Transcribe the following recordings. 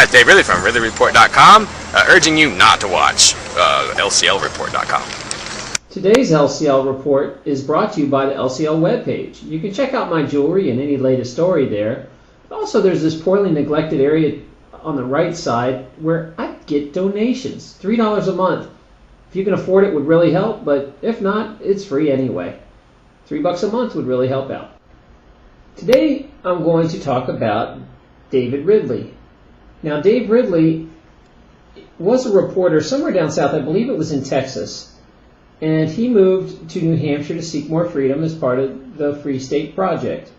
It's Dave Ridley from RidleyReport.com, urging you not to watch LCLReport.com. Today's LCL report is brought to you by the LCL webpage. You can check out my jewelry and any latest story there. Also, there's this poorly neglected area on the right side where I get donations. $3 a month. If you can afford it, would really help, but if not, it's free anyway. $3 a month would really help out. Today, I'm going to talk about David Ridley. Now, Dave Ridley was a reporter somewhere down south. I believe it was in Texas. And he moved to New Hampshire to seek more freedom as part of the Free State Project.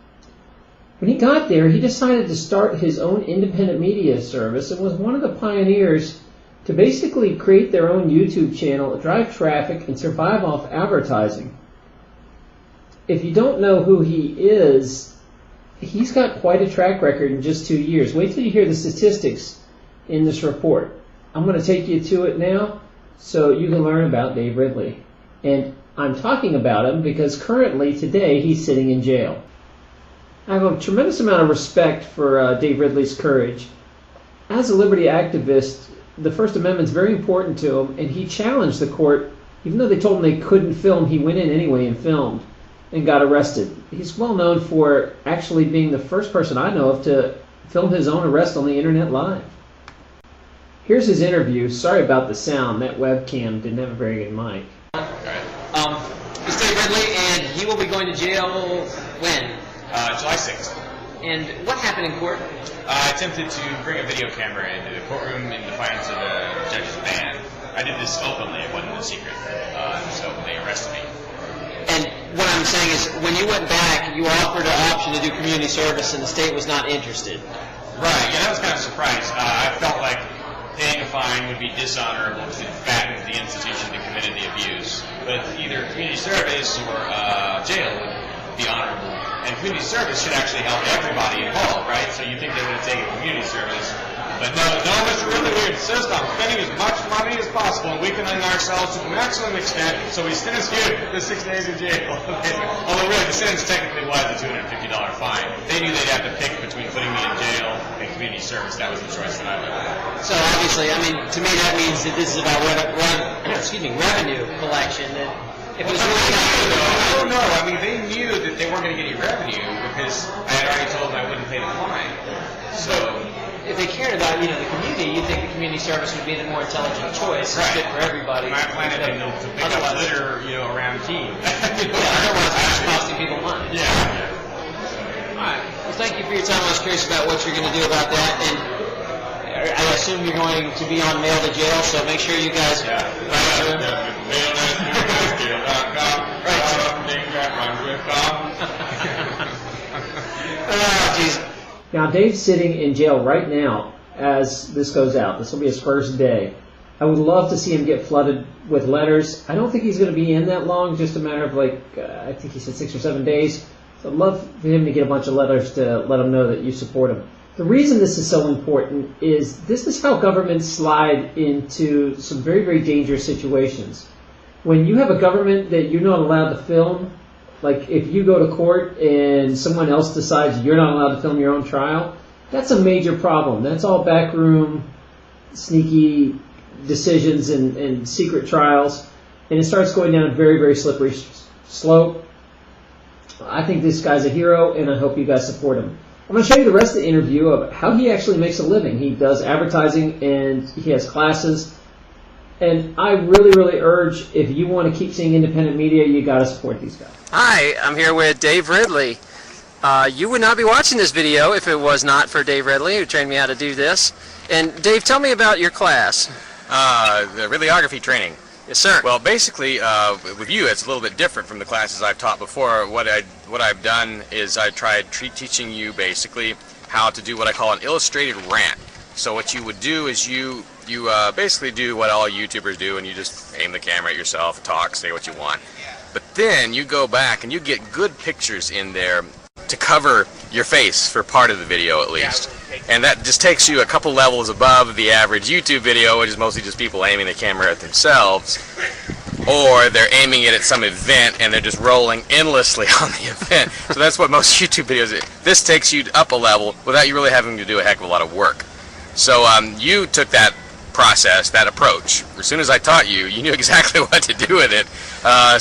When he got there, he decided to start his own independent media service and was one of the pioneers to basically create their own YouTube channel, drive traffic, and survive off advertising. If you don't know who he is, he's got quite a track record in just 2 years. Wait till you hear the statistics in this report. I'm going to take you to it now so you can learn about Dave Ridley. And I'm talking about him because currently, today, he's sitting in jail. I have a tremendous amount of respect for Dave Ridley's courage. As a liberty activist, the First Amendment is very important to him, and he challenged the court. Even though they told him they couldn't film, he went in anyway and filmed and got arrested. He's well known for actually being the first person I know of to film his own arrest on the internet live. Here's his interview. Sorry about the sound. That webcam didn't have a very good mic. He's Dave Ridley, and he will be going to jail when? July 6th. And what happened in court? I attempted to bring a video camera into the courtroom in defiance of the judge's ban. I did this openly. It wasn't a secret. So they arrested me. And what I'm saying is, when you went back, you offered an option to do community service, and the state was not interested. Right. Yeah, that was kind of a surprise. I felt like paying a fine would be dishonorable to the institution that committed the abuse. But either community service or jail would be honorable. And community service should actually help everybody involved, right? So you think they would have taken community service. But no, Mr. Ridley, we insist on spending as much money as possible and weakening ourselves to the maximum extent, so we sentence you to 6 days in jail. Although really, the sentence technically was a $250 fine. They knew they'd have to pick between putting me in jail and community service. That was the choice that I made. So obviously, I mean, to me that means that this is about revenue collection. That if it was really no, I mean, they knew that they weren't going to get any revenue because I had already told them I wouldn't pay the fine. So if they cared about, the community, you'd think the community service would be the more intelligent choice. It's good for everybody. My plan had been to pick up litter, around Keene. Otherwise, it's costing people money. Yeah. All right. Well, thank you for your time. I was curious about what you're going to do about that, and I assume you're going to be on mail to jail, so make sure you guys write to him. Oh, jeez. Now, Dave's sitting in jail right now as this goes out. This will be his first day. I would love to see him get flooded with letters. I don't think he's going to be in that long, just a matter of I think he said 6 or 7 days. So I'd love for him to get a bunch of letters to let him know that you support him. The reason this is so important is this is how governments slide into some very, very dangerous situations. When you have a government that you're not allowed to film, like if you go to court and someone else decides you're not allowed to film your own trial, that's a major problem. That's all backroom, sneaky decisions and secret trials, and it starts going down a very, very slippery slope. I think this guy's a hero, and I hope you guys support him. I'm going to show you the rest of the interview of how he actually makes a living. He does advertising, and he has classes. And I really, really urge, if you want to keep seeing independent media, you got to support these guys. Hi, I'm here with Dave Ridley. You would not be watching this video if it was not for Dave Ridley, who trained me how to do this. And Dave, tell me about your class. The Ridleyography training. Yes, sir. Well, basically, with you, it's a little bit different from the classes I've taught before. What I've done is I tried teaching you basically how to do what I call an illustrated rant. So what you would do is you basically do what all YouTubers do, and you just aim the camera at yourself, talk, say what you want. But then you go back and you get good pictures in there to cover your face for part of the video at least. And that just takes you a couple levels above the average YouTube video, which is mostly just people aiming the camera at themselves. Or they're aiming it at some event and they're just rolling endlessly on the event. So that's what most YouTube videos do. This takes you up a level without you really having to do a heck of a lot of work. So you took that process, that approach. As soon as I taught you, you knew exactly what to do with it.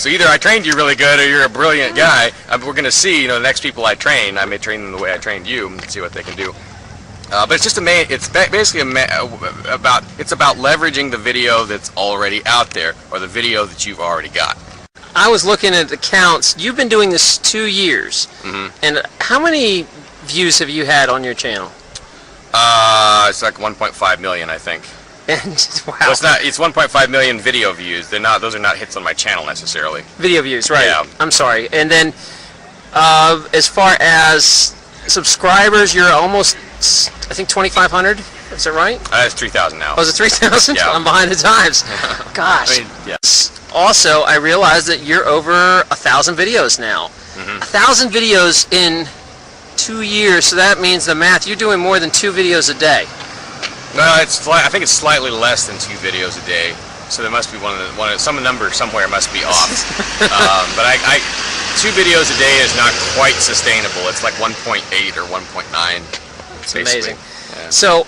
So either I trained you really good, or you're a brilliant guy. We're going to see, the next people I train, I may train them the way I trained you, and see what they can do. But it's just basically about leveraging the video that's already out there, or the video that you've already got. I was looking at the counts. You've been doing this 2 years. And how many views have you had on your channel? It's like 1.5 million, I think. And wow. Well, it's 1.5 million video views. Those are not hits on my channel necessarily. Video views, right? Yeah. I'm sorry. And then, as far as subscribers, you're almost, I think, 2,500. Is that right? It's 3,000 now. Oh, is it 3,000? Yeah. I'm behind the times. Gosh. Yes. Also, I realized that you're over 1,000 videos now. 1,000 videos in 2 years. So that means the math. You're doing more than 2 videos a day. No, I think it's slightly less than 2 videos a day. So there must be some number somewhere must be off. But 2 videos a day is not quite sustainable. It's like 1.8 or 1.9. It's amazing. Yeah. So,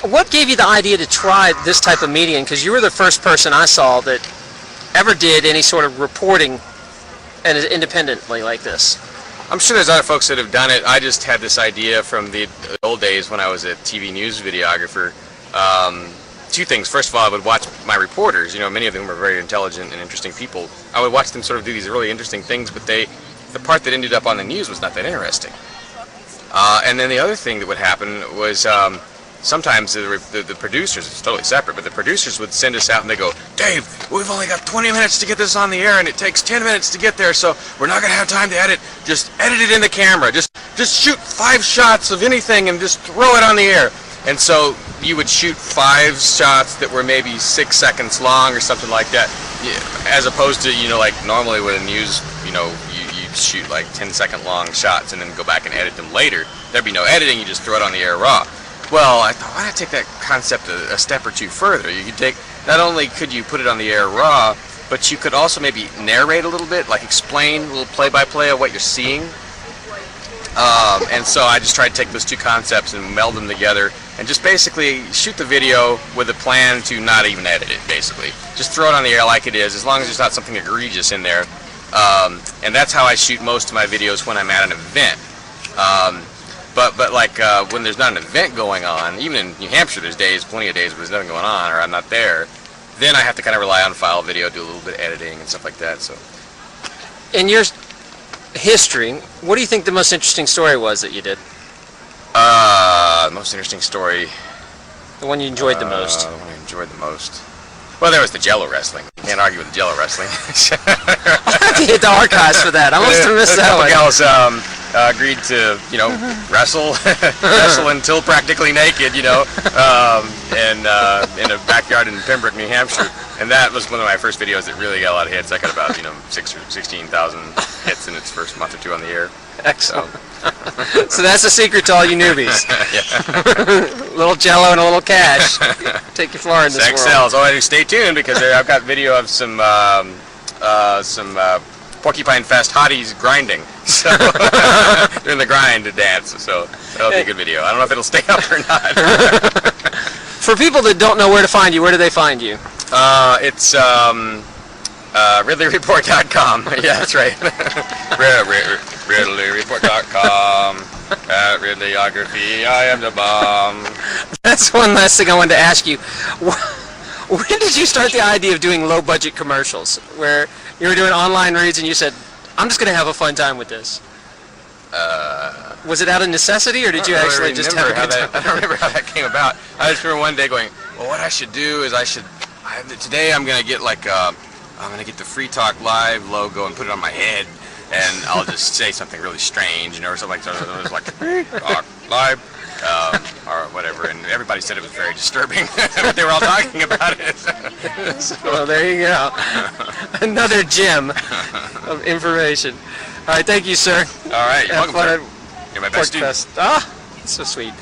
what gave you the idea to try this type of medium? Because you were the first person I saw that ever did any sort of reporting and independently like this. I'm sure there's other folks that have done it. I just had this idea from the old days when I was a TV news videographer. 2 things. First of all, I would watch my reporters. Many of them were very intelligent and interesting people. I would watch them sort of do these really interesting things, but the part that ended up on the news was not that interesting. And then the other thing that would happen was sometimes the producers, it's totally separate, but the producers would send us out and they go, Dave, we've only got 20 minutes to get this on the air and it takes 10 minutes to get there, so we're not going to have time to edit. Just edit it in the camera. Just shoot 5 shots of anything and just throw it on the air. And so you would shoot 5 shots that were maybe 6 seconds long or something like that, as opposed to, like normally with a news, you shoot like 10-second long shots and then go back and edit them later. There'd be no editing, you just throw it on the air raw. Well, I thought, why not take that concept a step or 2 further? You could take, not only could you put it on the air raw, but you could also maybe narrate a little bit, like explain a little play-by-play of what you're seeing. And so I just tried to take those 2 concepts and meld them together and just basically shoot the video with a plan to not even edit it, basically. Just throw it on the air like it is, as long as there's not something egregious in there. And that's how I shoot most of my videos when I'm at an event. But like when there's not an event going on, even in New Hampshire there's plenty of days where there's nothing going on or I'm not there, then I have to kind of rely on file video, do a little bit of editing and stuff like that. So, in your history, what do you think the most interesting story was that you did? The most interesting story. The one you enjoyed the most. The one I enjoyed the most. Well, there was the Jello wrestling. You can't argue with the Jello wrestling. I'll have to hit the archives for that. I must have missed that one. A couple gals agreed to, wrestle until practically naked, and in a backyard in Pembroke, New Hampshire. And that was one of my first videos that really got a lot of hits. I got about, 6,000 or 16,000 hits in its first month or 2 on the air. Excellent. So that's the secret to all you newbies. A little Jello and a little cash. Take you far in this Sex world. sells. Oh, stay tuned because I've got video of some Porcupine Fest Hotties grinding. So during the grind dance. So that'll be a good video. I don't know if it'll stay up or not. For people that don't know where to find you, where do they find you? It's RidleyReport.com. Yeah, that's right. RidleyReport.com. At Ridleyography, I am the bomb. That's one last thing I wanted to ask you. When did you start the idea of doing low-budget commercials, where you were doing online reads and you said, I'm just going to have a fun time with this? Was it out of necessity, or did you actually just have a good time? I don't remember how that came about. I just remember one day going, well, what I should do is today I'm going to get I'm going to get the Free Talk Live logo and put it on my head, and I'll just say something really strange, or something like that. It was like Free Talk Live, or whatever, and everybody said it was very disturbing. But they were all talking about it. So, well, there you go. Another gem of information. All right, thank you, sir. All right, you're welcome, sir. You're my best student. Ah, so sweet.